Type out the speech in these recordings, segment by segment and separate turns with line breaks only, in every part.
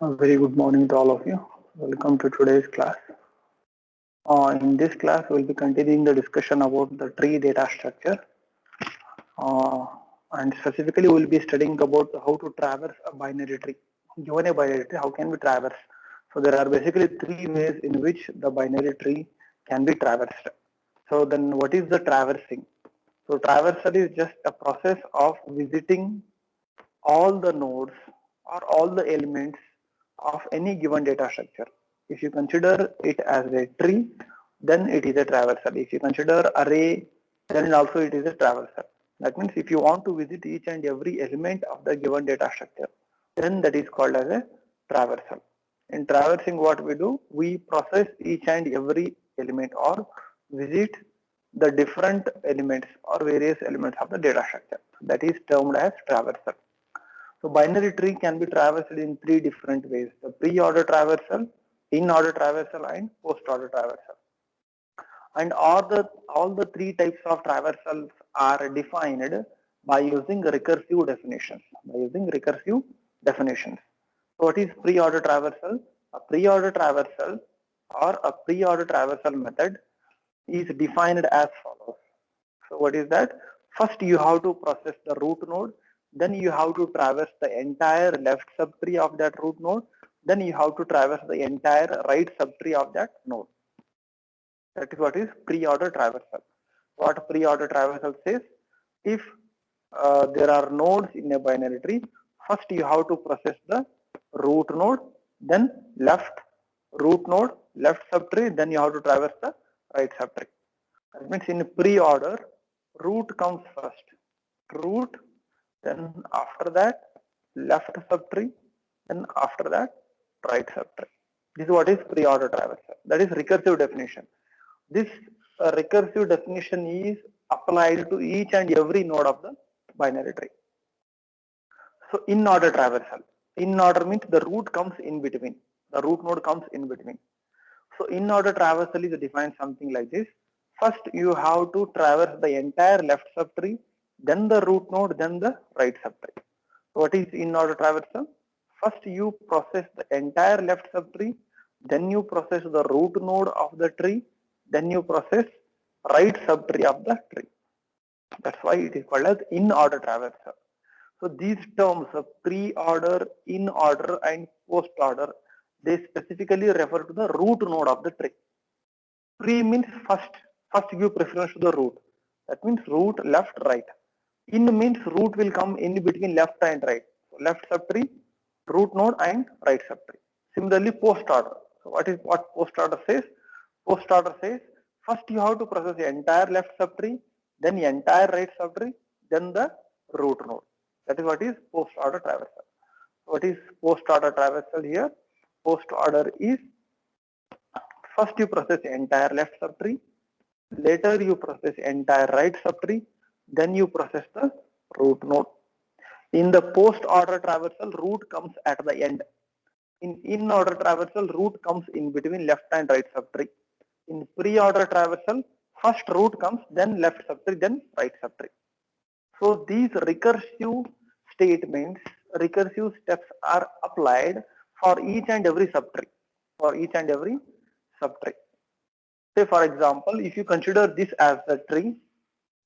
A very good morning to all of you. Welcome to today's class. In this class, we'll be continuing the discussion about the tree data structure. And specifically, we'll be studying about how to traverse a binary tree. Given a binary tree, how can we traverse? So there are basically three ways in which the binary tree can be traversed. So then what is the traversing? So traversal is just a process of visiting all the nodes or all the elements of any given data structure. If you consider it as a tree, then it is a traversal. If you consider array, then also it is a traversal. That means if you want to visit each and every element of the given data structure, then that is called as a traversal. In traversing, what we do, we process each and every element or visit the different elements or various elements of the data structure. That is termed as traversal. So binary tree can be traversed in three different ways: the pre-order traversal, in-order traversal, and post-order traversal. And all the three types of traversals are defined by using recursive definitions. So what is pre-order traversal? A pre-order traversal or a pre-order traversal method is defined as follows. So what is that? First you have to process the root node, then you have to traverse the entire left subtree of that root node, then you have to traverse the entire right subtree of that node. That is what is pre-order traversal. What pre-order traversal says, if there are nodes in a binary tree, first you have to process the root node, then left root node, left subtree, then you have to traverse the right subtree. That means in pre-order, root comes first, root, then after that left subtree, then after that right subtree. This is what is pre-order traversal. That is recursive definition. This recursive definition is applied to each and every node of the binary tree. So in order traversal, in order means the root comes in between, the root node comes in between. So in order traversal is defined something like this. First you have to traverse the entire left subtree, then the root node, then the right subtree. So what is in order traversal? First you process the entire left subtree, then you process the root node of the tree, then you process right subtree of the tree. That's why it is called as in order traversal. So these terms of pre-order, in order, and post order, they specifically refer to the root node of the tree. Pre means first give preference to the root. That means root, left, right. In means root will come in between left and right. So left subtree, root node, and right subtree. Similarly, post order. So what post order says? Post order says first you have to process the entire left subtree, then the entire right subtree, then the root node. That is what is post order traversal. What is post order traversal here? Post order is first you process the entire left subtree, later you process the entire right subtree, then you process the root node. In the post order traversal, root comes at the end. In order traversal, root comes in between left and right subtree. In pre-order traversal, first root comes, then left subtree, then right subtree. So these recursive statements, recursive steps are applied for each and every subtree. Say for example, if you consider this as the tree,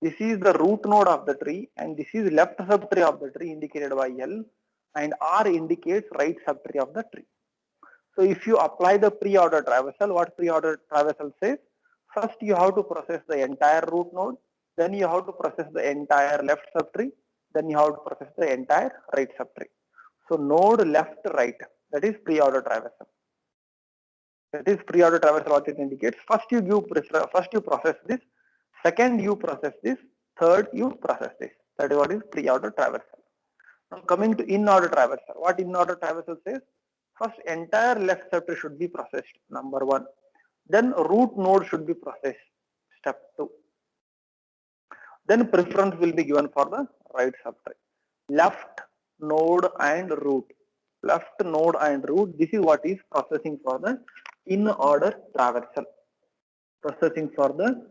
this is the root node of the tree, and this is left subtree of the tree indicated by L, and R indicates right subtree of the tree. So if you apply the pre-order traversal, what pre-order traversal says? First you have to process the entire root node, then you have to process the entire left subtree, then you have to process the entire right subtree. So node left, right, that is pre-order traversal. That is pre-order traversal, what it indicates. First you process this, second you process this, third you process this. That is what is pre-order traversal. Now coming to in-order traversal, what in-order traversal says? First entire left subtree should be processed, number one. Then root node should be processed, step 2. Then preference will be given for the right subtree. Left node and root. Left node and root, this is what is processing for the in-order traversal. Processing for the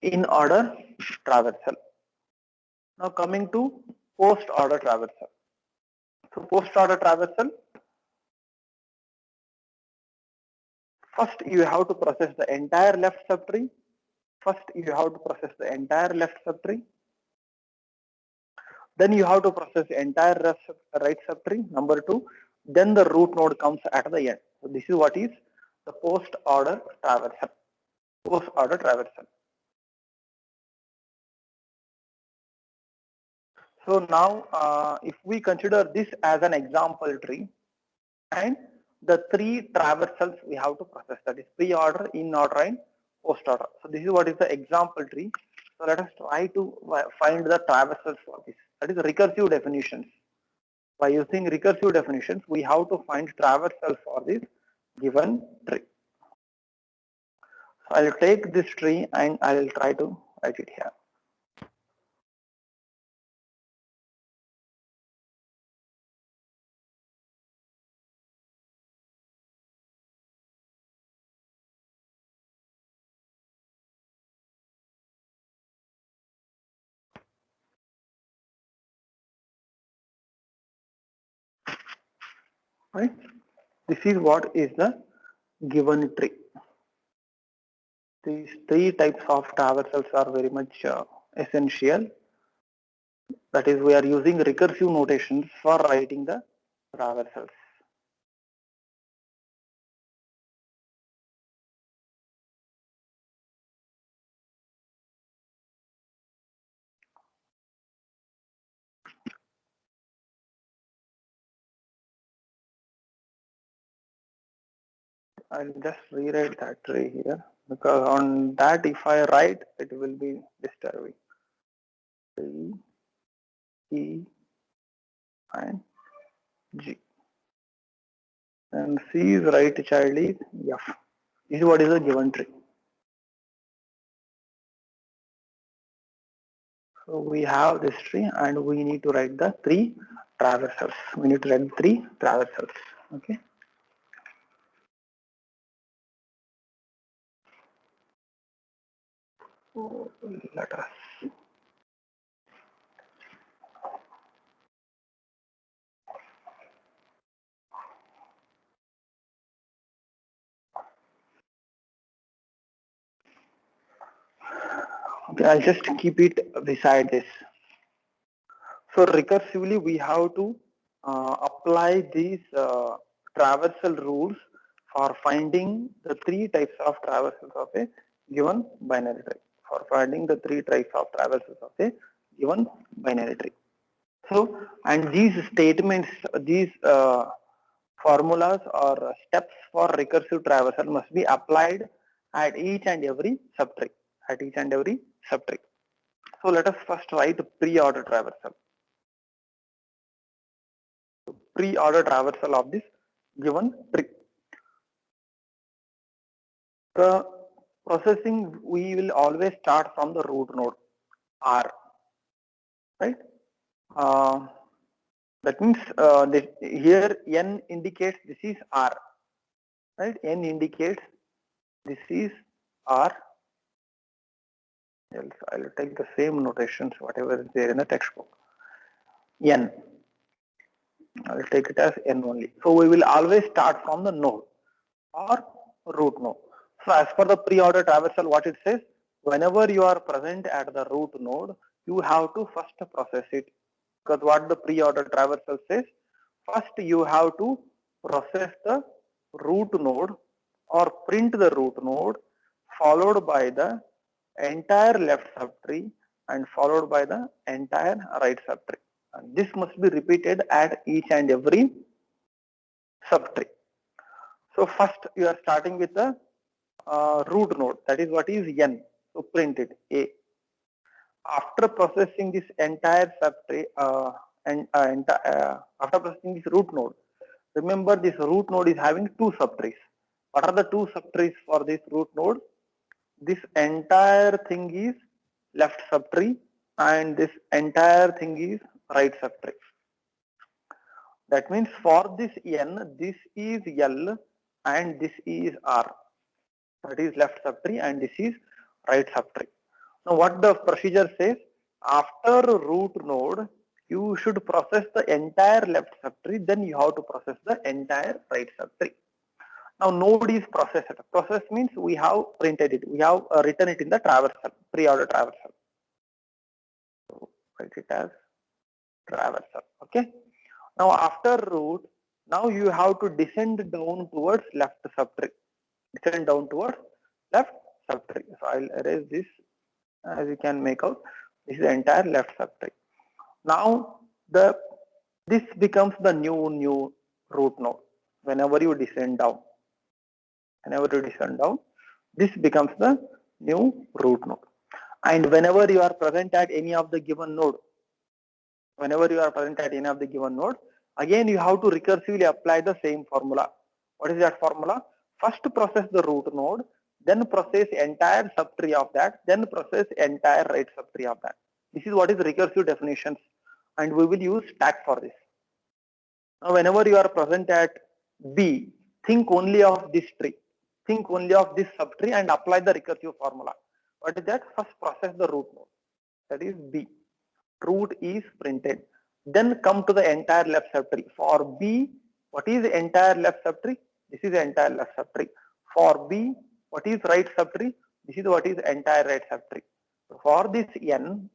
in-order traversal. Now coming to post-order traversal. So post order traversal, first you have to process the entire left subtree. Then you have to process the entire right subtree, number 2. Then the root node comes at the end. So this is what is the post order traversal. So now if we consider this as an example tree, and the 3 traversals we have to process, that is pre-order, in-order and post-order. So this is what is the example tree. So let us try to find the traversals for this. That is recursive definitions. By using recursive definitions, we have to find traversals for this given tree. So I'll take this tree and I'll try to write it here. Right? This is what is the given tree. These 3 types of traversals are very much essential. That is, we are using recursive notations for writing the traversals. I'll just rewrite that tree here, because on that if I write, it will be disturbing. C, E, and G. And C's right child is F. This is what is the given tree. So we have this tree and we need to write the 3 traversals. Okay. So let us. Okay, I'll just keep it beside this. So recursively, we have to apply these traversal rules for finding the 3 types of traversals of a given binary tree. So, and these statements, these formulas or steps for recursive traversal must be applied at each and every subtree. So let us first write pre-order traversal. Pre-order traversal of this given tree. The processing, we will always start from the root node R, right? That means here N indicates this is R, right? N indicates this is R. Else I'll take the same notations, whatever is there in the textbook. N. I'll take it as N only. So we will always start from the node or root node. So as per the pre-order traversal, what it says, whenever you are present at the root node, you have to first process it. Because what the pre-order traversal says, first you have to process the root node or print the root node, followed by the entire left subtree and followed by the entire right subtree. And this must be repeated at each and every subtree. So first you are starting with the root node, that is what is N. So print it A. After processing this entire subtree after processing this root node, remember this root node is having 2 subtrees. What are the 2 subtrees for this root node? This entire thing is left subtree and this entire thing is right subtree. That means for this N, this is L and this is R. That is left subtree and this is right subtree. Now what the procedure says, after root node, you should process the entire left subtree, then you have to process the entire right subtree. Now node is processed. Process means we have printed it. We have written it in the traversal, pre-order traversal. So write it as traversal. Okay. Now after root, now you have to descend down towards left subtree. Descend down towards left subtree. So I'll erase this. As you can make out, this is the entire left subtree. Now this becomes the new root node. Whenever you descend down, this becomes the new root node. And whenever you are present at any of the given node, again you have to recursively apply the same formula. What is that formula? First process the root node, then process entire subtree of that, then process entire right subtree of that. This is what is recursive definitions, and we will use stack for this. Now whenever you are present at B, think only of this tree, think only of this subtree and apply the recursive formula. What is that? First process the root node, that is B. Root is printed. Then come to the entire left subtree. For B, what is the entire left subtree? This is the entire left subtree. For B, what is right subtree? This is what is entire right subtree. So for this N,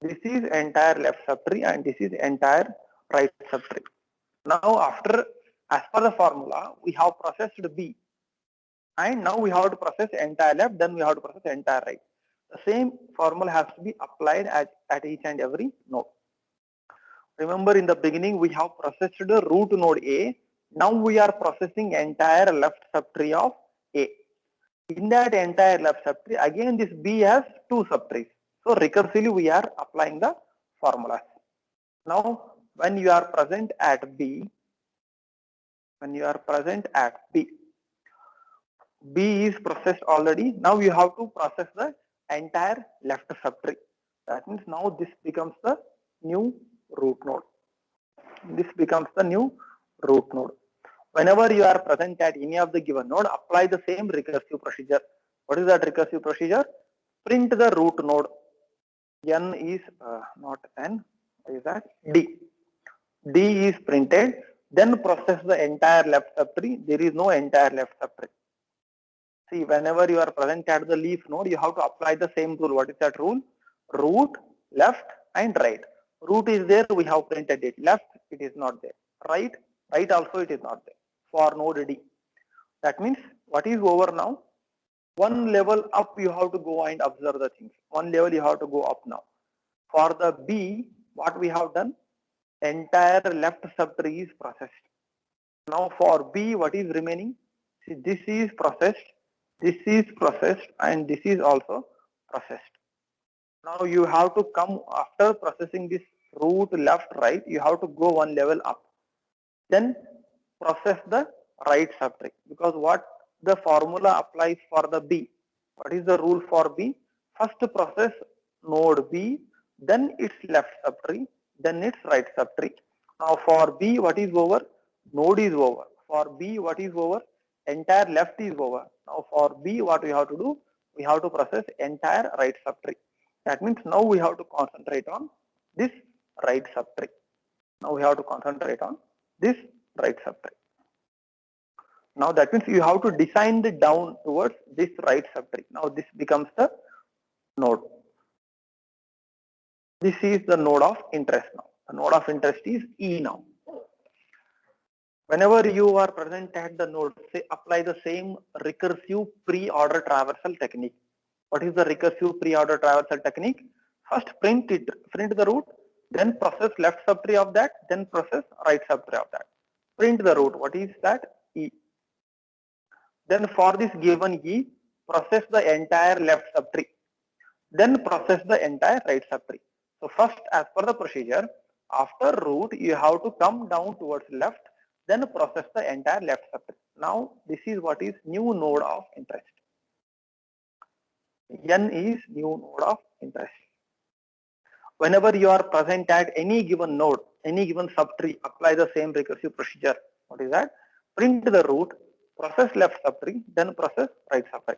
this is entire left subtree and this is entire right subtree. Now after, as per the formula, we have processed B, and now we have to process entire left, then we have to process entire right. The same formula has to be applied at each and every node. Remember, in the beginning we have processed the root node A. Now we are processing entire left subtree of A. In that entire left subtree, again this B has two subtrees. So recursively we are applying the formulas. Now when you are present at B, B is processed already. Now you have to process the entire left subtree. That means now this becomes the new root node. Whenever you are present at any of the given node, apply the same recursive procedure. What is that recursive procedure? Print the root node. N is not N. What is that? D. D is printed. Then process the entire left subtree. There is no entire left subtree. See, whenever you are present at the leaf node, you have to apply the same rule. What is that rule? Root, left, and right. Root is there, we have printed it. Left, it is not there. Right also it is not there for node D. That means what is over now? One level up you have to go and observe the things. One level you have to go up now. For the B, what we have done? Entire left subtree is processed. Now for B, what is remaining? See, this is processed, and this is also processed. Now you have to come after processing this root, left, right, you have to go one level up. Then process the right subtree, because what the formula applies for the B. What is the rule for B? First process node B, then its left subtree, then its right subtree. Now for B, what is over? Node is over. For B, what is over? Entire left is over. Now for B, what we have to do? We have to process entire right subtree. That means now we have to concentrate on this right subtree. Now that means you have to design the down towards this right subtree. Now this becomes the node. This is the node of interest now. The node of interest is E now. Whenever you are present at the node, say apply the same recursive pre-order traversal technique. What is the recursive pre-order traversal technique? First print the root, then process left subtree of that, then process right subtree of that. Print the root. What is that? E. Then for this given E, process the entire left subtree, then process the entire right subtree. So first, as per the procedure, after root you have to come down towards left, then process the entire left subtree. Now this is what is new node of interest. N is new node of interest. Whenever you are present at any given node, any given subtree, apply the same recursive procedure. What is that? Print the root, process left subtree, then process right subtree.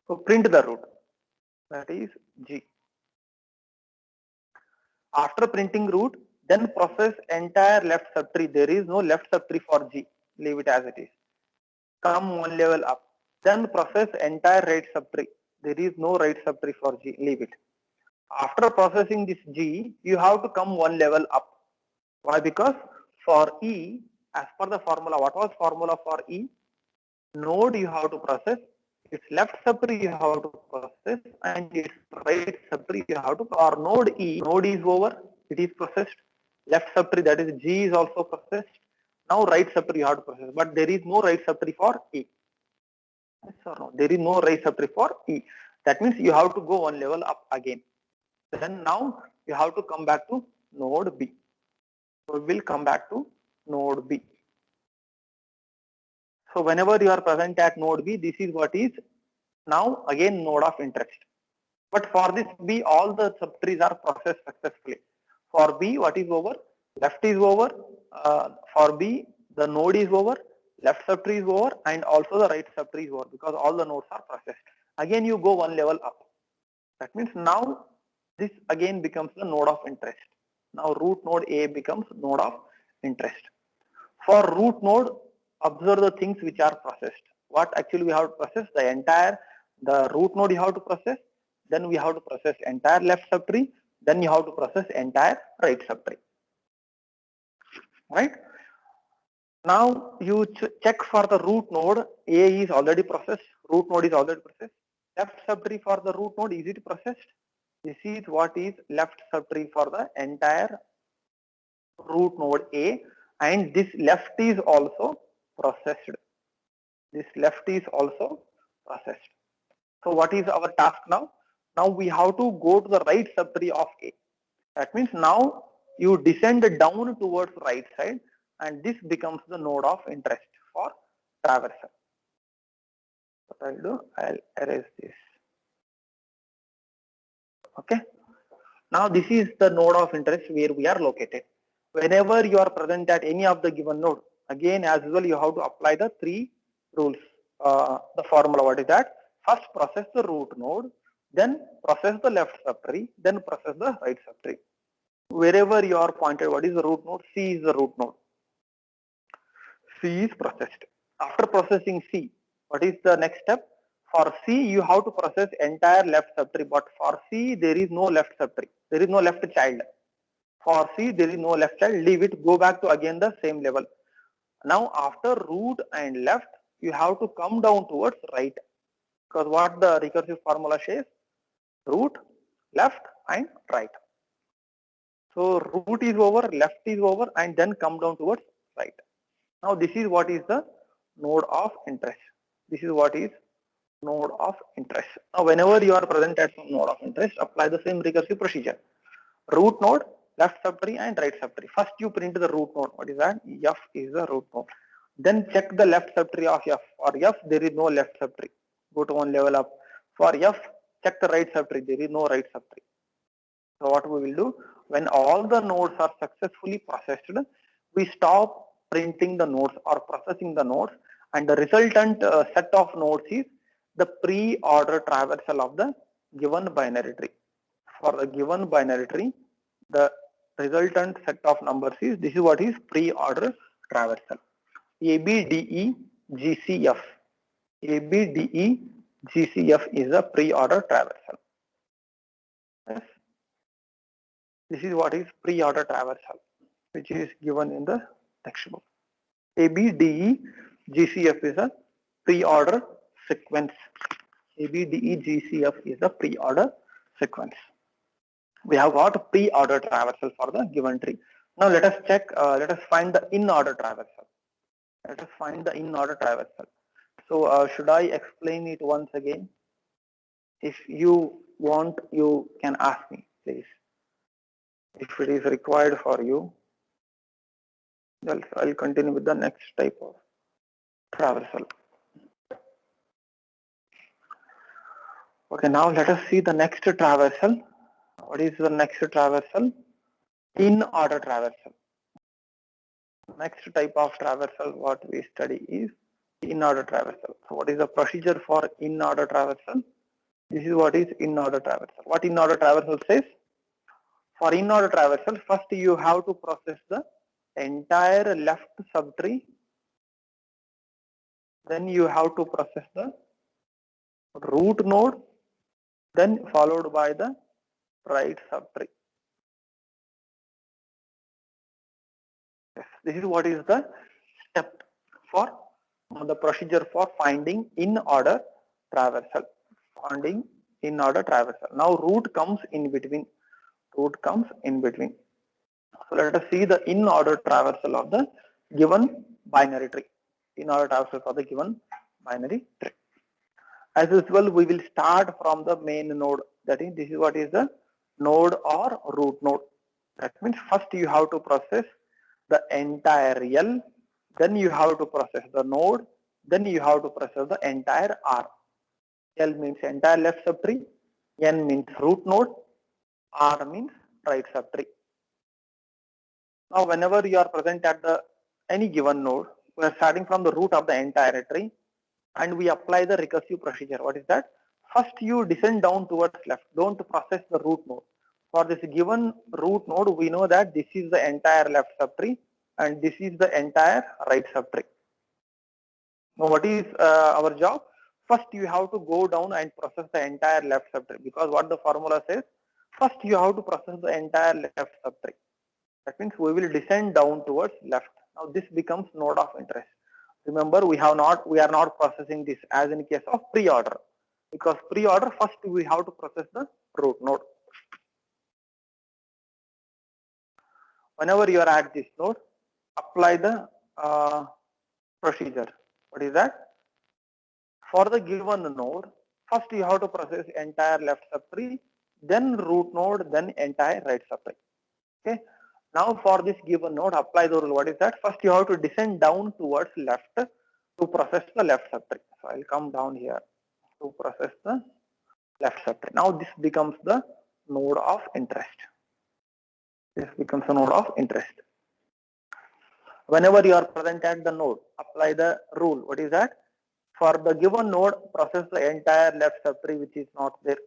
So print the root, that is G. After printing root, then process entire left subtree. There is no left subtree for G. Leave it as it is. Come one level up. Then process entire right subtree. There is no right subtree for G. Leave it. After processing this G, you have to come one level up. Why? Because for E, as per the formula, what was formula for E? Node you have to process, its left subtree you have to process, and its right subtree you have to. For node E, node is over, it is processed. Left subtree, that is G, is also processed. Now right subtree you have to process, but there is no right subtree for E. Yes or no? There is no right subtree for E. That means you have to go one level up again. Then now you have to come back to node B. So we will come back to node B. So whenever you are present at node B, this is what is now again node of interest. But for this B, all the subtrees are processed successfully. For B, what is over? Left is over. For B, the node is over, left subtree is over, and also the right subtree is over, because all the nodes are processed. Again, you go one level up. That means now this again becomes the node of interest. Now root node A becomes node of interest. For root node, observe the things which are processed. What actually we have to process? The root node you have to process. Then we have to process entire left subtree. Then you have to process entire right subtree. Right? Now you check for the root node. A is already processed. Root node is already processed. Left subtree for the root node, is it processed? This is what is left subtree for the entire root node A, and this left is also processed. This left is also processed. So what is our task now? Now we have to go to the right subtree of A. That means now you descend down towards right side, and this becomes the node of interest for traversal. What I'll do, I'll erase this. Okay. Now this is the node of interest where we are located. Whenever you are present at any of the given node, again as usual you have to apply the three rules. The formula, what is that? First process the root node, then process the left subtree, then process the right subtree. Wherever you are pointed, what is the root node? C is the root node. C is processed. After processing C, what is the next step? For C, you have to process entire left subtree, but for C, there is no left subtree. There is no left child. For C, there is no left child. Leave it. Go back to again the same level. Now, after root and left, you have to come down towards right. Because what the recursive formula says? Root, left, and right. So, root is over, left is over, and then come down towards right. Now, this is what is the node of interest. This is what is node of interest. Now, whenever you are present at some node of interest, apply the same recursive procedure. Root node, left subtree, and right subtree. First, you print the root node. What is that? F is the root node. Then check the left subtree of F. For F, there is no left subtree. Go to one level up. For F, check the right subtree. There is no right subtree. So what we will do, when all the nodes are successfully processed, we stop printing the nodes or processing the nodes, and the resultant set of nodes is the pre-order traversal of the given binary tree. For the given binary tree, the resultant set of numbers is, this is what is pre-order traversal. ABDEGCF. ABDEGCF is a pre-order traversal. Yes. This is what is pre-order traversal, which is given in the textbook. ABDEGCF is a pre-order sequence. ABDEGCF is a pre-order sequence. We have got pre-order traversal for the given tree. Now let us check, let us find the in-order traversal. Let us find the in-order traversal. So should I explain it once again? If you want, you can ask me, please. If it is required for you, I'll continue with the next type of traversal. Okay, now let us see the next traversal. What is the next traversal? In-order traversal. Next type of traversal what we study is in-order traversal. So what is the procedure for in-order traversal? This is what is in-order traversal. What in-order traversal says? For in-order traversal, first you have to process the entire left subtree. Then you have to process the root node, then followed by the right subtree. Yes, this is what is the step for the procedure for finding in-order traversal. Finding in-order traversal. Now root comes in between. Root comes in between. So let us see the in-order traversal of the given binary tree. In-order traversal for the given binary tree. As usual, we will start from the main node. That is, this is what is the node or root node. That means first you have to process the entire L, then you have to process the node, then you have to process the entire R. L means entire left subtree, N means root node, R means right subtree. Now, whenever you are present at the any given node, we are starting from the root of the entire tree, and we apply the recursive procedure. What is that? First, you descend down towards left. Don't process the root node. For this given root node, we know that this is the entire left subtree, and this is the entire right subtree. Now, what is our job? First, you have to go down and process the entire left subtree, because what the formula says, first you have to process the entire left subtree. That means we will descend down towards left. Now this becomes node of interest. Remember, we are not processing this as in case of pre-order, because pre-order first we have to process the root node. Whenever you are at this node, apply the procedure. What is that? For the given node, first you have to process entire left subtree, then root node, then entire right subtree. Okay. Now for this given node, apply the rule. What is that? First you have to descend down towards left to process the left subtree. So I'll come down here to process the left subtree. Now this becomes the node of interest. This becomes a node of interest. Whenever you are present at the node, apply the rule. What is that? For the given node, process the entire left subtree which is not there.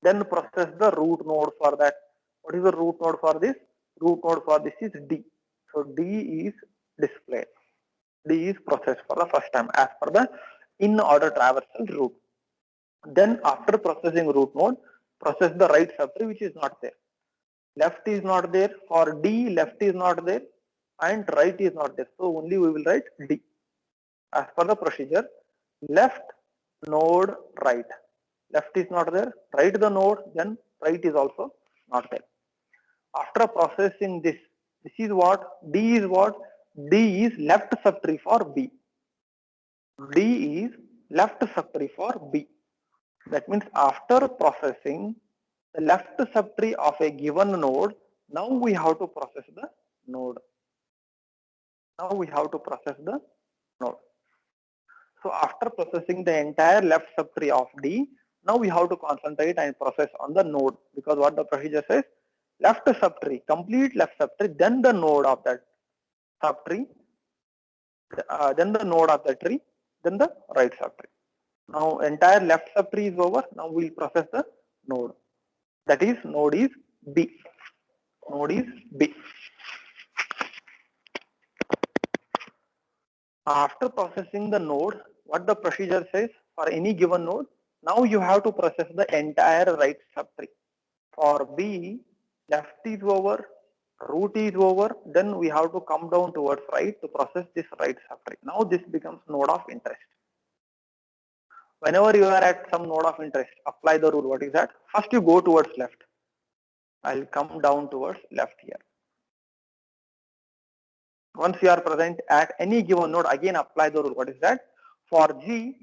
Then process the root node for that. What is the root node for this? Root node for this is D. So D is displayed. D is processed for the first time as per the in-order traversal route. Then after processing root node, process the right subtree which is not there. Left is not there. For D, left is not there and right is not there. So only we will write D. As per the procedure, left node right. Left is not there. Right the node, then right is also not there. After processing this, this is what D is what? D is left subtree for B. D is left subtree for B. That means after processing the left subtree of a given node, now we have to process the node. Now we have to process the node. So after processing the entire left subtree of D, now we have to concentrate and process on the node, because what the procedure says, left subtree, complete left subtree, then the node of that subtree, then the node of the tree, then the right subtree. Now entire left subtree is over. Now we will process the node. That is node is B. Node is B. After processing the node, what the procedure says for any given node, now you have to process the entire right subtree. For B, left is over, root is over, then we have to come down towards right to process this right subtree. Now this becomes node of interest. Whenever you are at some node of interest, apply the rule. What is that? First you go towards left. I'll come down towards left here. Once you are present at any given node, again apply the rule. What is that? For G,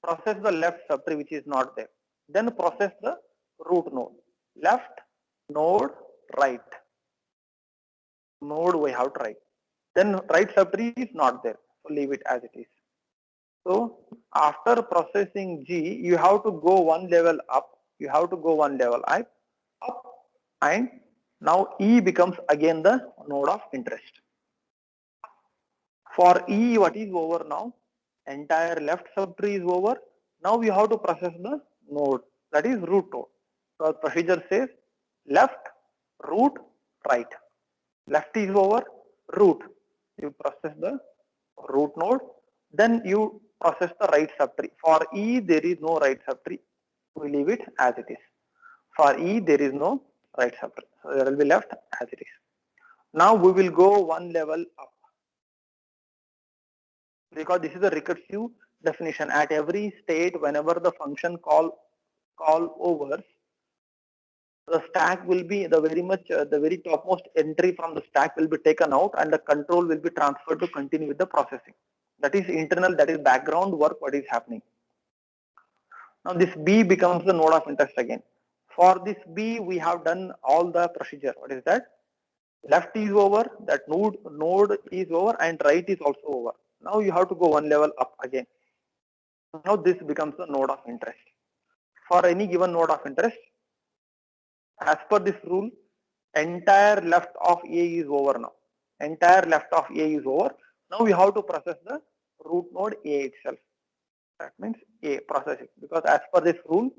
process the left subtree which is not there. Then process the root node. Left, node, right. Node we have to write. Then right subtree is not there. So leave it as it is. So after processing G, you have to go one level up. You have to go one level up, and now E becomes again the node of interest. For E, what is over now? Entire left subtree is over. Now we have to process the node, that is root node. So procedure says left, root, right. Left is over, root. You process the root node, then you process the right subtree. For E, there is no right subtree. We leave it as it is. For E, there is no right subtree. So there will be left as it is. Now we will go one level up, because this is a recursive definition. At every state, whenever the function call over, the stack will be the very topmost entry from the stack will be taken out, and the control will be transferred to continue with the processing. That is internal, that is background work what is happening. Now this B becomes the node of interest again. For this B, we have done all the procedure. What is that? Left is over, that node is over, and right is also over. Now you have to go one level up again. Now this becomes the node of interest. For any given node of interest, as per this rule, entire left of A is over now. Entire left of A is over. Now we have to process the root node A itself. That means A, process it, because as per this rule,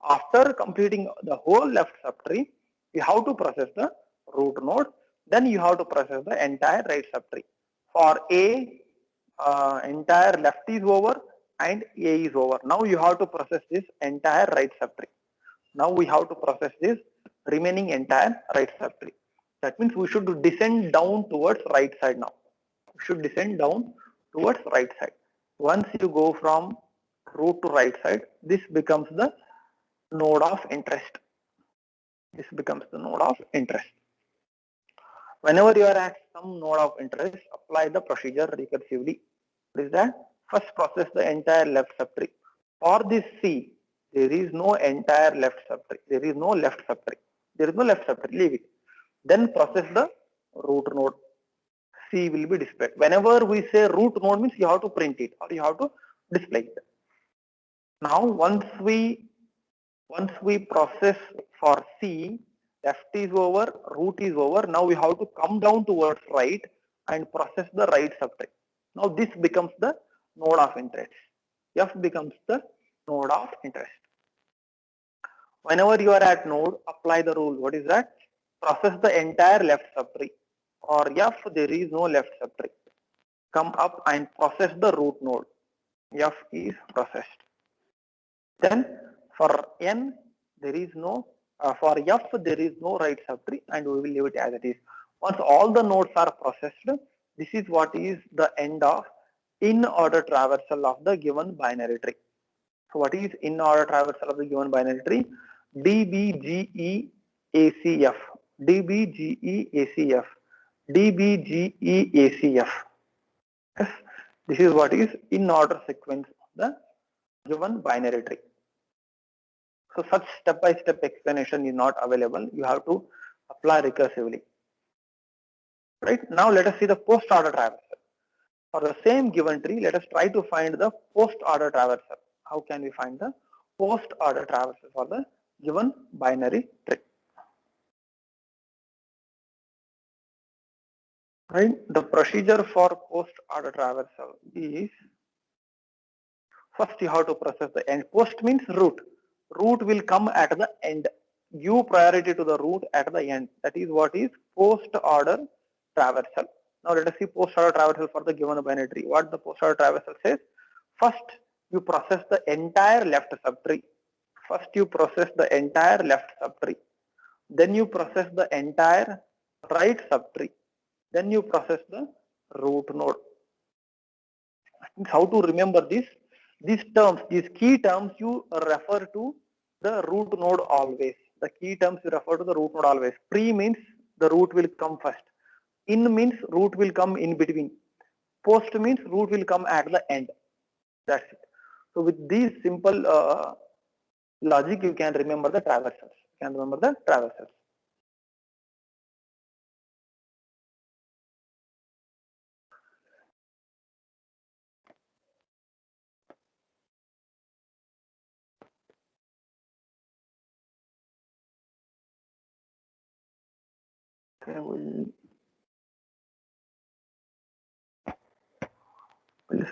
after completing the whole left subtree, you have to process the root node, then you have to process the entire right subtree. For A, entire left is over and A is over. Now you have to process this entire right subtree. Now we have to process this remaining entire right subtree. That means we should descend down towards right side now. We should descend down towards right side. Once you go from root to right side, this becomes the node of interest. This becomes the node of interest. Whenever you are at some node of interest, apply the procedure recursively. What is that? First process the entire left subtree. For this C, there is no entire left subtree. There is no left subtree. There is no left subtree. Leave it. Then process the root node. C will be displayed. Whenever we say root node, means you have to print it or you have to display it. Now once we process for C, left is over, root is over. Now we have to come down towards right and process the right subtree. Now this becomes the node of interest. F becomes the node of interest. Whenever you are at node, apply the rule. What is that? Process the entire left subtree. For F, there is no left subtree. Come up and process the root node. F is processed. Then for N, there is no, for F, there is no right subtree, and we will leave it as it is. Once all the nodes are processed, this is what is the end of in-order traversal of the given binary tree. So what is in-order traversal of the given binary tree? DBGEACF, DBGEACF, DBGEACF. Yes, this is what is in-order sequence of the given binary tree. So such step-by-step explanation is not available. You have to apply recursively. Right, now let us see the post-order traversal. For the same given tree, let us try to find the post-order traversal. How can we find the post-order traversal for the given binary tree? Right, the procedure for post-order traversal is, first you have to process the end. Post means root. Root will come at the end. Give priority to the root at the end. That is what is post-order traversal. Now let us see post-order traversal for the given binary tree. What the post-order traversal says? First, you process the entire left subtree. First, you process the entire left subtree. Then you process the entire right subtree. Then you process the root node. How to remember this? These terms, these key terms, you refer to the root node always. The key terms you refer to the root node always. Pre means the root will come first. In means root will come in between. Post means root will come at the end. That's it. So with these simple logic, you can remember the traversals. Okay, we'll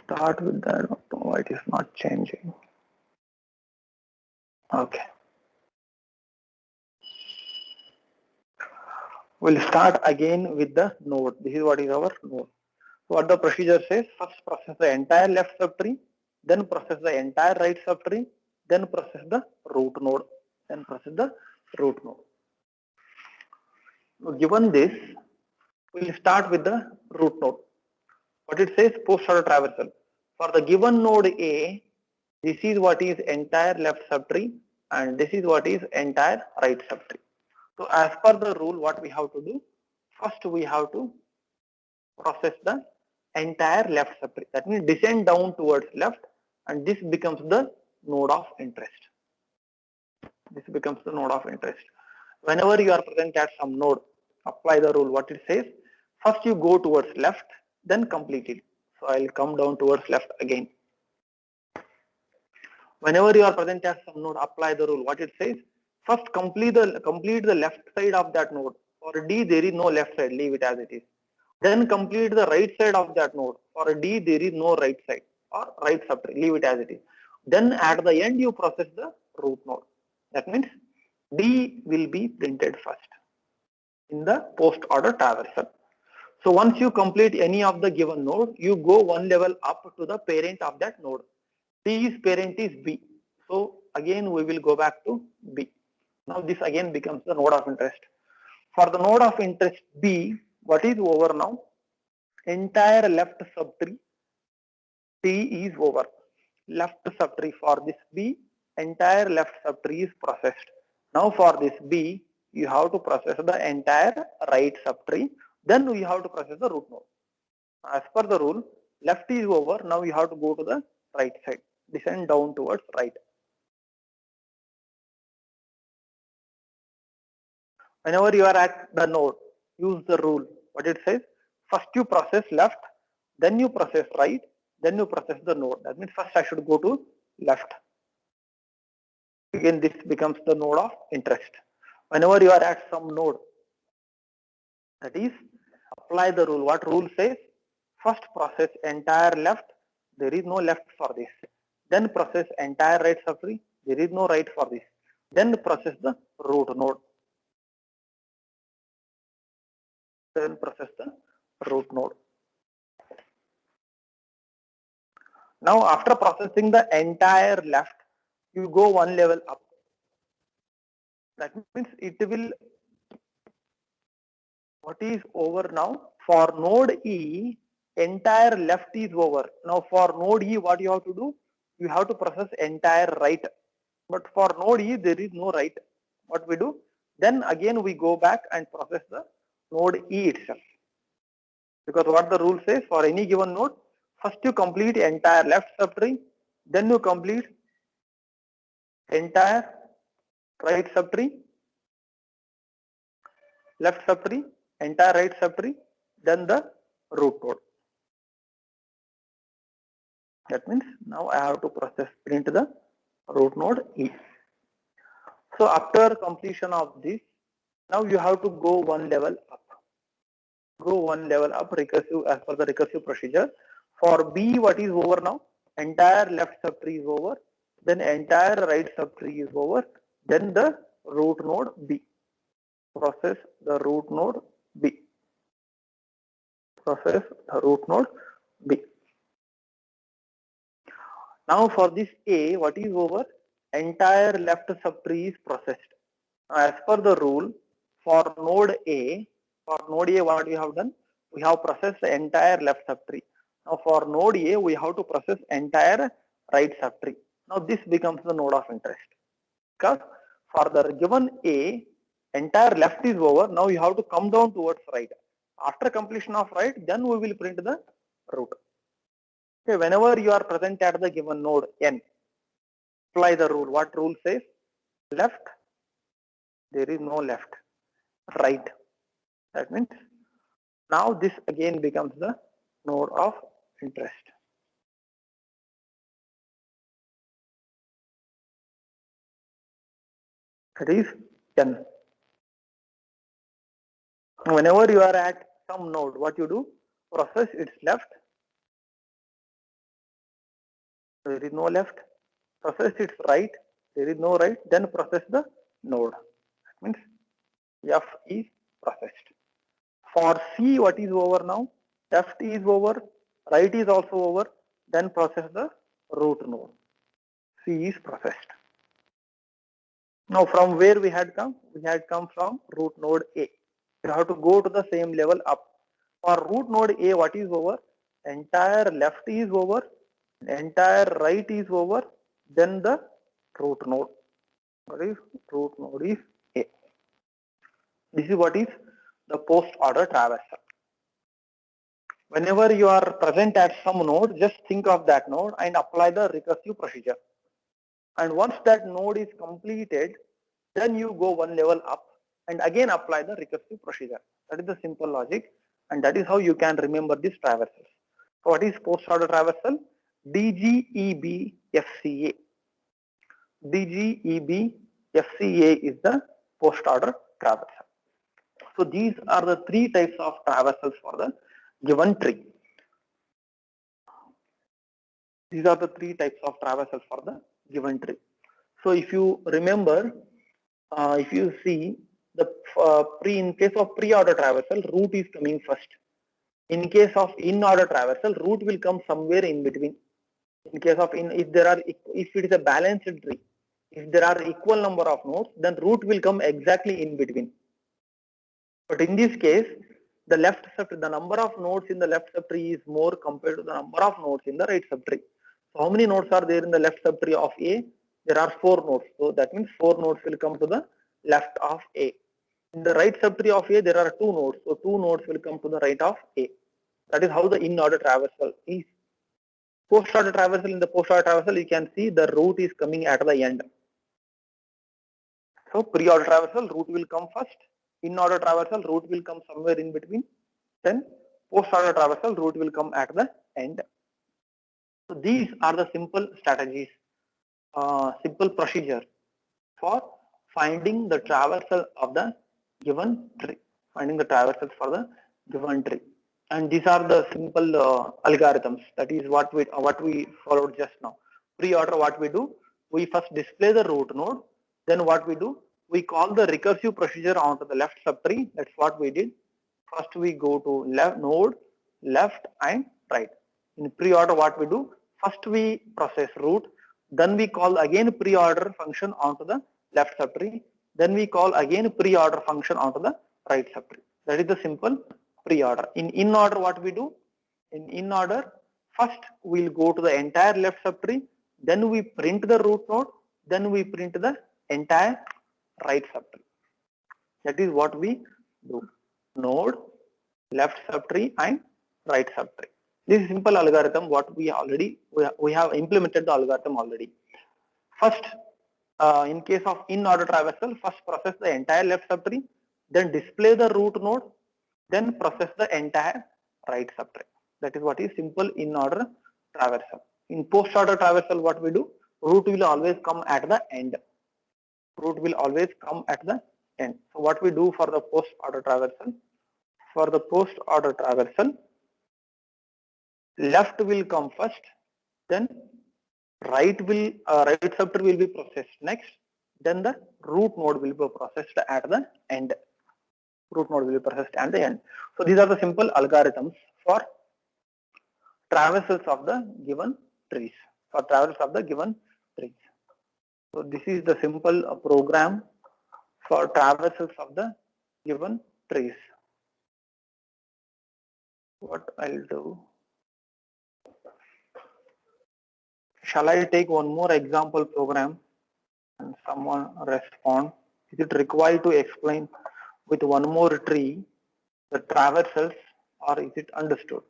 start with that. Why it is not changing? Okay. We'll start again with the node. This is what is our node. So what the procedure says, first process the entire left subtree, then process the entire right subtree, then process the root node, then process the root node. So given this, we'll start with the root node. What it says, post order traversal. For the given node A, this is what is entire left subtree and this is what is entire right subtree. So as per the rule, what we have to do, first we have to process the entire left subtree. That means descend down towards left and this becomes the node of interest. This becomes the node of interest. Whenever you are present at some node, apply the rule. What it says, first you go towards left, then complete it. So I'll come down towards left again. Whenever you are present at some node, apply the rule. What it says, first complete the left side of that node. For D, there is no left side, leave it as it is. Then complete the right side of that node. For D, there is no right side or right subtree, leave it as it is. Then at the end, you process the root node. That means D will be printed first in the post order traversal. So once you complete any of the given node, you go one level up to the parent of that node. D's parent is B. So again we will go back to B. Now this again becomes the node of interest. For the node of interest B, what is over now? Entire left subtree T is over. Left subtree for this B, entire left subtree is processed. Now for this B, you have to process the entire right subtree. Then you have to process the root node. As per the rule, left is over. Now you have to go to the right side. Descend down towards right. Whenever you are at the node, use the rule. What it says, first you process left, then you process right, then you process the node. That means first I should go to left. Again, this becomes the node of interest. Whenever you are at some node, that is, apply the rule. What rule says, first process entire left, there is no left for this. Then process entire right subtree, there is no right for this. Then process the root node. Then process the root node. Now after processing the entire left, you go one level up. That means it will, what is over now? For node E, entire left is over. Now for node E, what you have to do? You have to process entire right. But for node E, there is no right. What we do? Then again we go back and process the node E itself. Because what the rule says, for any given node, first you complete entire left subtree, then you complete entire right subtree, left subtree, entire right subtree, then the root node. That means now I have to process print the root node E. So after completion of this, now you have to go one level up. Go one level up recursive as per the recursive procedure. For B, what is over now? Entire left subtree is over, then entire right subtree is over, then the root node B. Process the root node B. Process the root node B. Now for this A, what is over? Entire left subtree is processed. As per the rule, for node A, what we have done? We have processed the entire left subtree. Now for node A, we have to process entire right subtree. Now this becomes the node of interest. Because for the given A, entire left is over. Now you have to come down towards right. After completion of right, then we will print the root. Okay, whenever you are present at the given node N, apply the rule. What rule says? Left, there is no left. Right. That means now this again becomes the node of interest. That is N. Whenever you are at some node, what you do? Process its left. There is no left. Process its right. There is no right. Then process the node. That means F is processed. For C, what is over now? Left is over, right is also over, then process the root node. C is processed. Now from where we had come? We had come from root node A. You have to go to the same level up. For root node A, what is over? Entire left is over, entire right is over, then the root node. What is root node is A. This is what is the post order traversal. Whenever you are present at some node, just think of that node and apply the recursive procedure. And once that node is completed, then you go one level up and again apply the recursive procedure. That is the simple logic, and that is how you can remember these traversals. So what is post order traversal? DGEB-FCA. DGEB-FCA is the post order traversal. So these are the three types of traversals for the given tree. These are the three types of traversals for the given tree. So if you remember, if you see the in case of pre-order traversal, root is coming first. In case of in-order traversal, root will come somewhere in between. In case of if it is a balanced tree, if there are equal number of nodes, then root will come exactly in between. But in this case, the number of nodes in the left subtree is more compared to the number of nodes in the right subtree. So how many nodes are there in the left subtree of A? There are 4 nodes. So that means 4 nodes will come to the left of A. In the right subtree of A, there are 2 nodes. So 2 nodes will come to the right of A. That is how the in-order traversal is. Post-order traversal, in the post-order traversal, you can see the root is coming at the end. So pre-order traversal, root will come first. In-order traversal, root will come somewhere in between. Then post-order traversal, root will come at the end. So these are the simple strategies, simple procedure for finding the traversal of the given tree. Finding the traversals for the given tree. And these are the simple algorithms. That is what we followed just now. Pre-order, what we do? We first display the root node. Then what we do? We call the recursive procedure onto the left subtree. That's what we did. First we go to left node, left and right. In pre-order, what we do? First we process root. Then we call again pre-order function onto the left subtree. Then we call again pre-order function onto the right subtree. That is the simple pre-order. In order, what we do? In order, first we'll go to the entire left subtree. Then we print the root node. Then we print the entire right subtree. That is what we do. Node, left subtree and right subtree. This is simple algorithm what we have implemented the algorithm already. First, in case of in-order traversal, first process the entire left subtree, then display the root node, then process the entire right subtree. That is what is simple in-order traversal. In post-order traversal, what we do? Root will always come at the end. Root will always come at the end. So what we do for the post-order traversal? For the post-order traversal, left will come first, then right subtree will be processed next, then the root node will be processed at the end. Root node will be processed at the end. So these are the simple algorithms for traversals of the given trees. For traversals of the given trees. So this is the simple program for traversals of the given trees. What I'll do? Shall I take one more example program and someone respond? Is it required to explain with one more tree the traversals, or is it understood?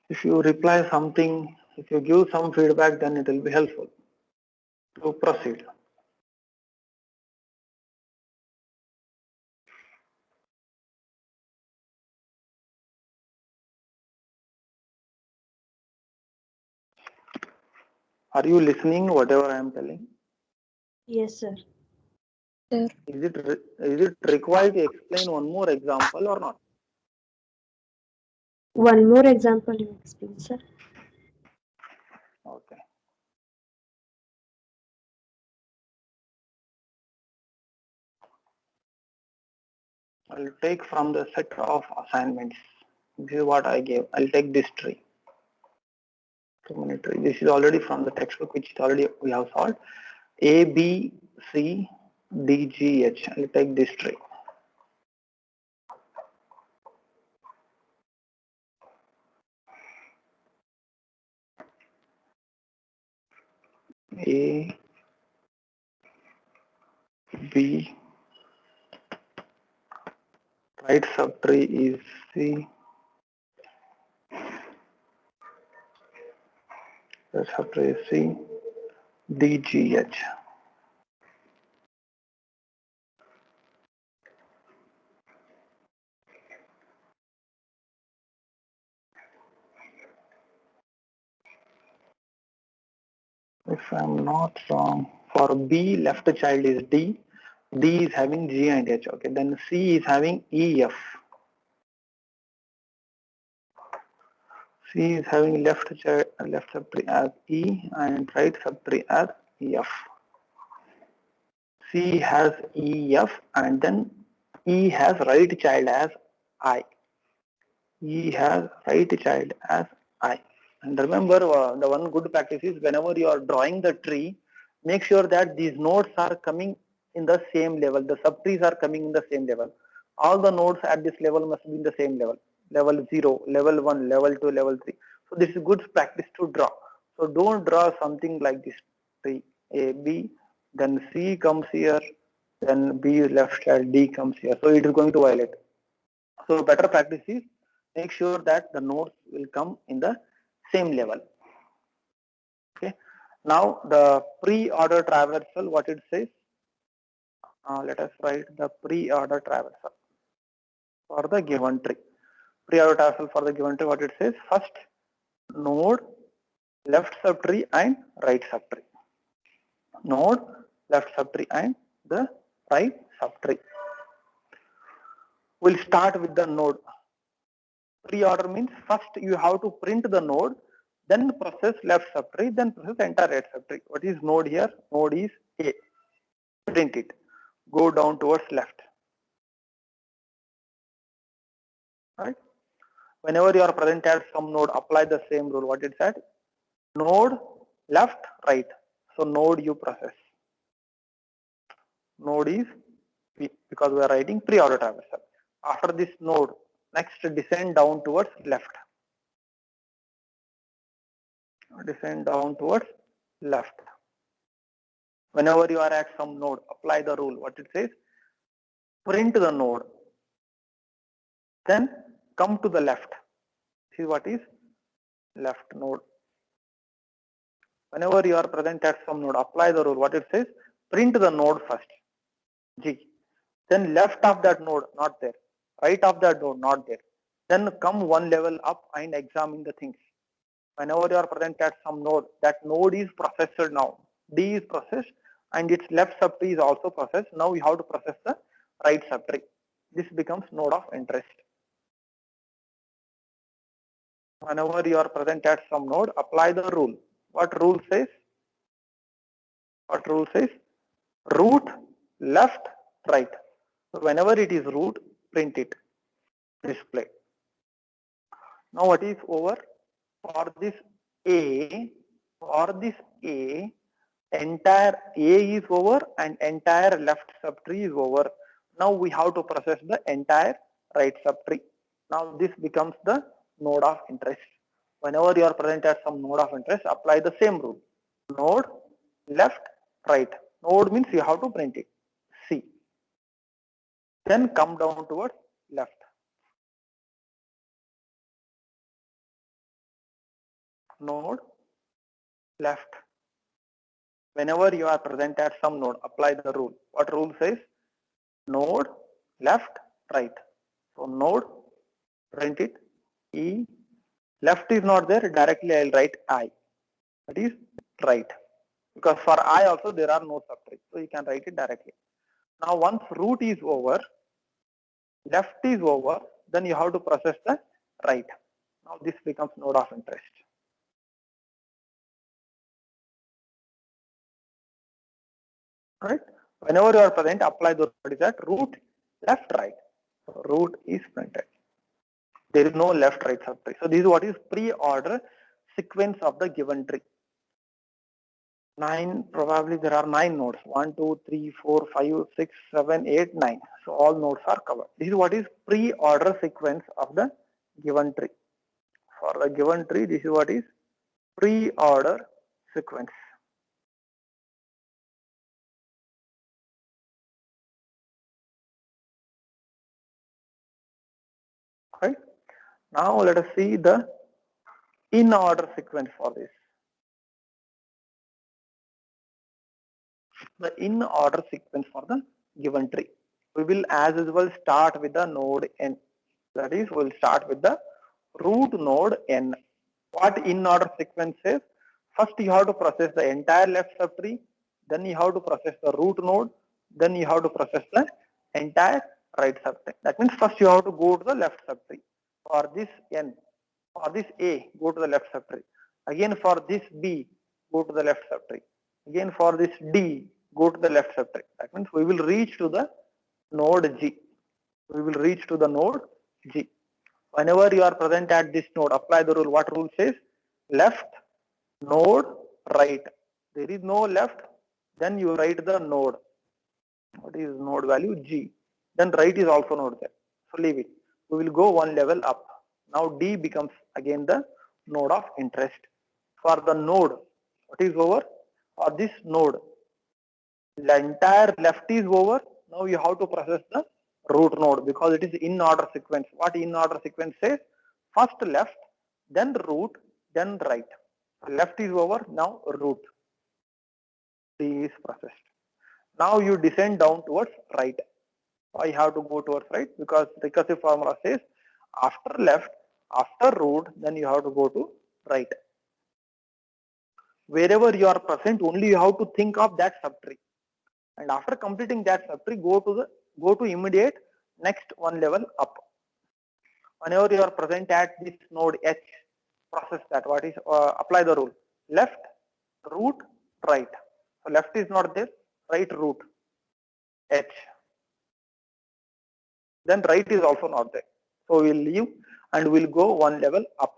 If you reply something, if you give some feedback, then it will be helpful to proceed. Are you listening whatever I am telling?
Yes, sir.
Sir.
Is it required to explain one more example or not?
One more example you explain, sir.
Okay. I'll take from the set of assignments. This is what I gave. I'll take this tree. Tree. This is already from the textbook, which is already we have solved. A, B, C, D, G, H. I'll take this tree. A, B, right subtree is C, left subtree is C, D, G, H. If I'm not wrong, for B, left child is D, D is having G and H. Okay, then C is having E, F. C is having left subtree as E and right subtree as F. C has E, F, and then E has right child as I. E has right child as I. And remember, the one good practice is whenever you are drawing the tree, make sure that these nodes are coming in the same level. The subtrees are coming in the same level. All the nodes at this level must be in the same level. Level 0, level 1, level 2, level 3. So this is good practice to draw. So don't draw something like this tree A, B, then C comes here, then B left child, D comes here. So it is going to violate. So better practice is make sure that the nodes will come in the same level. Okay. Now the pre-order traversal, what it says, let us write the pre-order traversal for the given tree. Pre-order traversal for the given tree, what it says, first node, left subtree and right subtree. Node, left subtree and the right subtree. We'll start with the node. Pre-order means first you have to print the node, then process left subtree, then process entire right subtree. What is node here? Node is A. Print it. Go down towards left. Right? Whenever you are present at some node, apply the same rule. What it said? Node, left, right. So node you process. Node is P because we are writing pre-order traversal. After this node, next descend down towards left. Descend down towards left. Whenever you are at some node, apply the rule. What it says? Print the node. Then come to the left. See what is left node. Whenever you are present at some node, apply the rule. What it says? Print the node first. G. Then left of that node, not there. Right of that node, not there. Then come one level up and examine the things. Whenever you are present at some node, that node is processed now. D is processed and its left subtree is also processed. Now we have to process the right subtree. This becomes node of interest. Whenever you are present at some node, apply the rule. What rule says? What rule says? Root, left, right. So whenever it is root, print it, display. Now what is over? For this A, entire A is over and entire left subtree is over. Now we have to process the entire right subtree. Now this becomes the node of interest. Whenever you are present at some node of interest, apply the same rule. Node, left, right. Node means you have to print it. C. Then come down towards left. Node, left. Whenever you are present at some node, apply the rule. What rule says? Node, left, right. So node, print it. E. Left is not there, directly I'll write I. That is right. Because for I also there are no subtrays. So you can write it directly. Now once root is over, left is over, then you have to process the right. Now this becomes node of interest. Right? Whenever you are present, apply the what is that? Root, left, right. root is printed. There is no left right subtree. So this is what is pre-order sequence of the given tree. Probably there are 9 nodes. 1, 2, 3, 4, 5, 6, 7, 8, 9. So all nodes are covered. This is what is pre-order sequence of the given tree. For the given tree, this is what is pre-order sequence. Right. Now let us see the in order sequence for this. The in order sequence for the given tree. We will as usual start with the node n. That is, we'll start with the root node n. What in order sequence is? First you have to process the entire left subtree, then you have to process the root node, then you have to process the entire right subtree. That means first you have to go to the left subtree. For this n, for this a, go to the left subtree. Again for this b, go to the left subtree. Again for this d, go to the left subtree. That means we will reach to the node G. We will reach to the node G. Whenever you are present at this node, apply the rule. What rule says? Left, node, right. There is no left, then you write the node. What is node value? G. Then right is also node there. So leave it. We will go one level up. Now D becomes again the node of interest. For the node, what is over? For this node, the entire left is over. Now you have to process the root node because it is in order sequence. What in order sequence says? First left, then root, then right. Left is over, now root. D is processed. Now you descend down towards right. I have to go towards right because recursive formula says after left, after root, then you have to go to right. Wherever you are present, only you have to think of that subtree. And after completing that subtree, go to immediate next one level up. Whenever you are present at this node H, process that. What is apply the rule? Left, root, right. So left is not there, right root H. Then right is also not there. So we'll leave and we'll go one level up.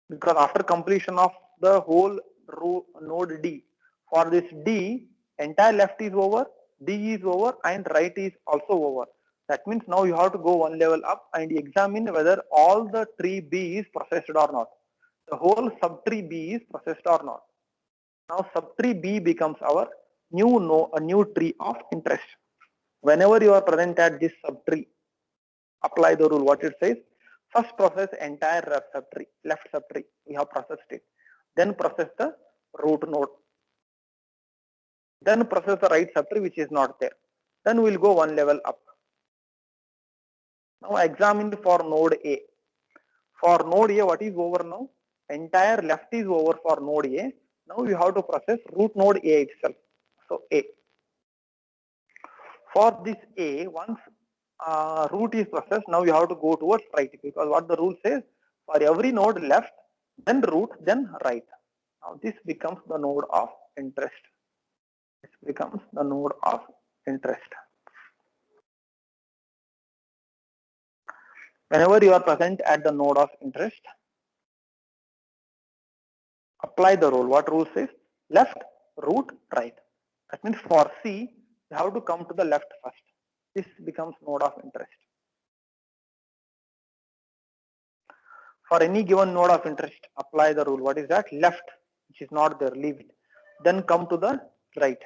Because after completion of the whole row node D, for this D, entire left is over, D is over, and right is also over. That means now you have to go one level up and examine whether all the tree B is processed or not. The whole subtree B is processed or not. Now subtree B becomes our new tree of interest. Whenever you are present at this subtree, apply the rule. What it says? First process entire left subtree. We have processed it. Then process the root node. Then process the right subtree which is not there. Then we'll go one level up. Now examine for node A. For node A, what is over now? Entire left is over for node A. Now you have to process root node A itself. So A. For this A, once root is processed, now you have to go towards right because what the rule says, for every node left, then root, then right. Now this becomes the node of interest. This becomes the node of interest. Whenever you are present at the node of interest, apply the rule. What rule says? Left, root, right. That means for C, you have to come to the left first. This becomes node of interest. For any given node of interest, apply the rule. What is that? Left, which is not there, leave it. Then come to the right.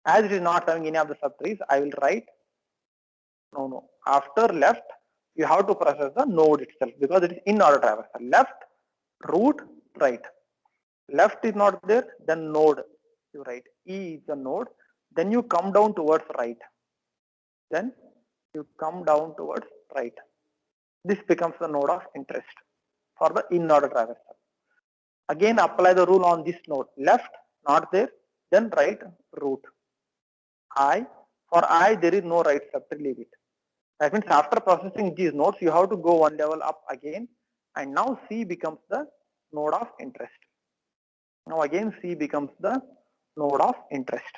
As it is not having any of the subtrees, I will write. No. After left, you have to process the node itself because it is in order traversal. Left, root, right. Left is not there, then node. You write E is the node. Then you come down towards right. Then you come down towards right. This becomes the node of interest for the in order traversal. Again, apply the rule on this node. Left, not there, then right, root. I, for I, there is no right subtree, leave it. That means after processing these nodes, you have to go one level up again, and now C becomes the node of interest. Now again, C becomes the node of interest.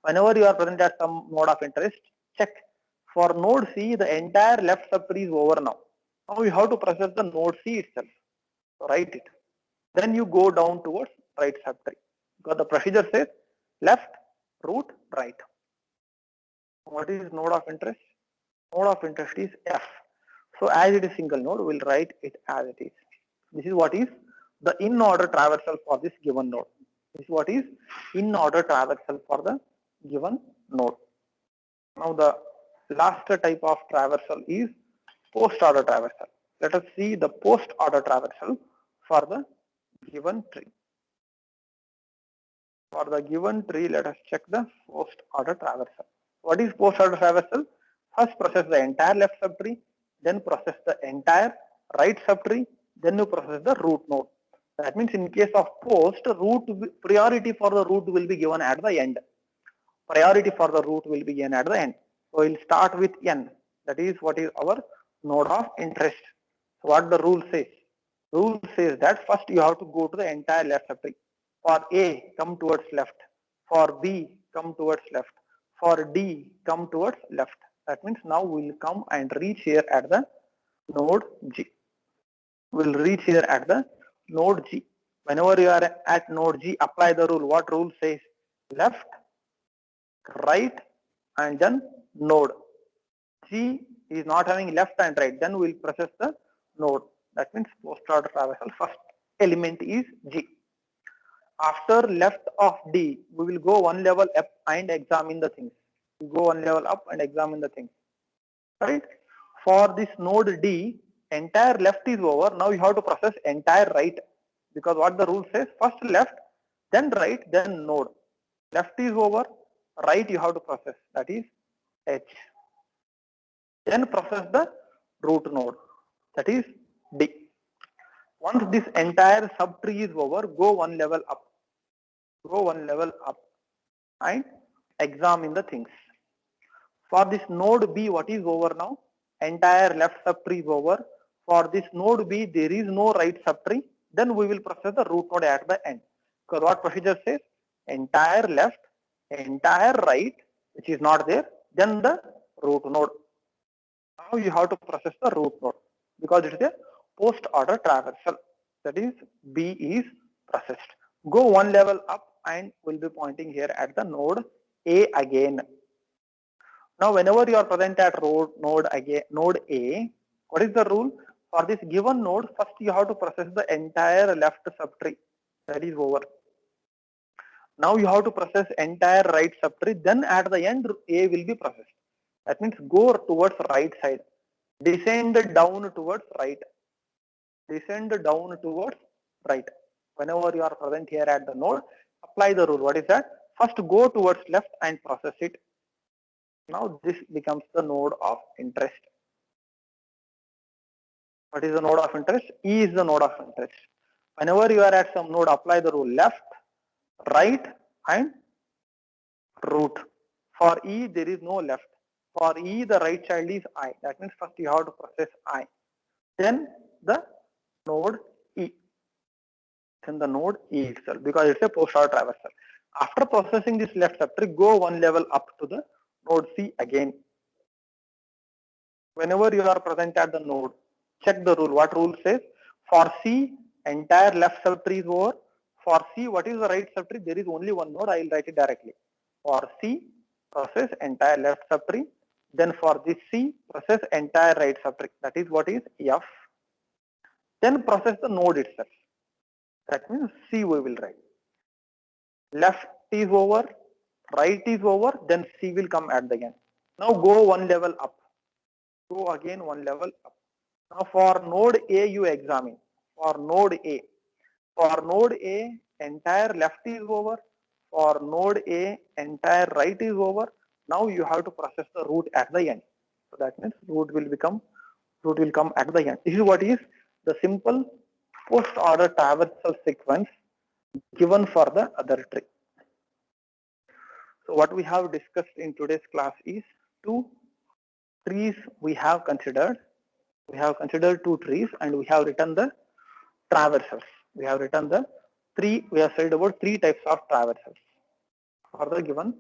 Whenever you are present at some node of interest, check For node C, the entire left subtree is over now. Now you have to process the node C itself. So write it. Then you go down towards right subtree. Because the procedure says left, root, right. What is node of interest? Node of interest is F. So as it is single node, we'll write it as it is. This is what is the in order traversal for this given node. This is what is in order traversal for the given node. Now the last type of traversal is post order traversal. Let us see the post order traversal for the given tree. For the given tree, let us check the post order traversal. What is post order traversal? First process the entire left subtree, then process the entire right subtree, then you process the root node. That means in case of post, priority for the root will be given at the end. Priority for the root will be given at the end. So we'll start with n. That is what is our node of interest. So what the rule says? Rule says that first you have to go to the entire left subtree. For A, come towards left. For B, come towards left. For D, come towards left. That means now we'll come and reach here at the node G. We'll reach here at the node G. Whenever you are at node G, apply the rule. What rule says? Left, right, and then node. G is not having left and right. Then we'll process the node. That means post order traversal. First element is G. After left of D, we will go one level up and examine the things. We go one level up and examine the things. Right? For this node D, entire left is over. Now you have to process entire right. Because what the rule says, first left, then right, then node. Left is over, right you have to process. That is H. Then process the root node. That is D. Once this entire subtree is over, go one level up. Go one level up and examine the things. For this node B, what is over now? Entire left subtree is over. For this node B, there is no right subtree. Then we will process the root node at the end. Because what procedure says? Entire left, entire right, which is not there, then the root node. Now you have to process the root node because it is a post order traversal. That is B is processed. Go one level up and we'll be pointing here at the node A again. Now whenever you are present at node A, what is the rule? For this given node, first you have to process the entire left subtree. That is over. Now you have to process entire right subtree, then at the end A will be processed. That means go towards right side. Descend down towards right. Descend down towards right. Whenever you are present here at the node, apply the rule. What is that? First go towards left and process it. Now this becomes the node of interest. What is the node of interest? E is the node of interest. Whenever you are at some node, apply the rule left, right, and root. For E, there is no left. For E, the right child is I. That means first you have to process I. Then the node E. Then the node E itself, because it's a post order traversal. After processing this left subtree, go one level up to the node C again. Whenever you are present at the node, check the rule. What rule says? For C, entire left subtree is over. For C, what is the right subtree? There is only one node. I will write it directly. For C, process entire left subtree. Then for this C, process entire right subtree. That is what is F. Then process the node itself. That means C we will write. Left is over, right is over, then C will come at the end. Now go one level up. Go again one level up. Now for node A you examine. For node A. For node A, entire left is over. For node A, entire right is over. Now you have to process the root at the end. So that means root will come at the end. This is what is the simple post order traversal sequence given for the other tree. So what we have discussed in today's class is two trees we have considered. We have considered two trees and we have written the traversals. We have written the we have said about three types of traversals for the given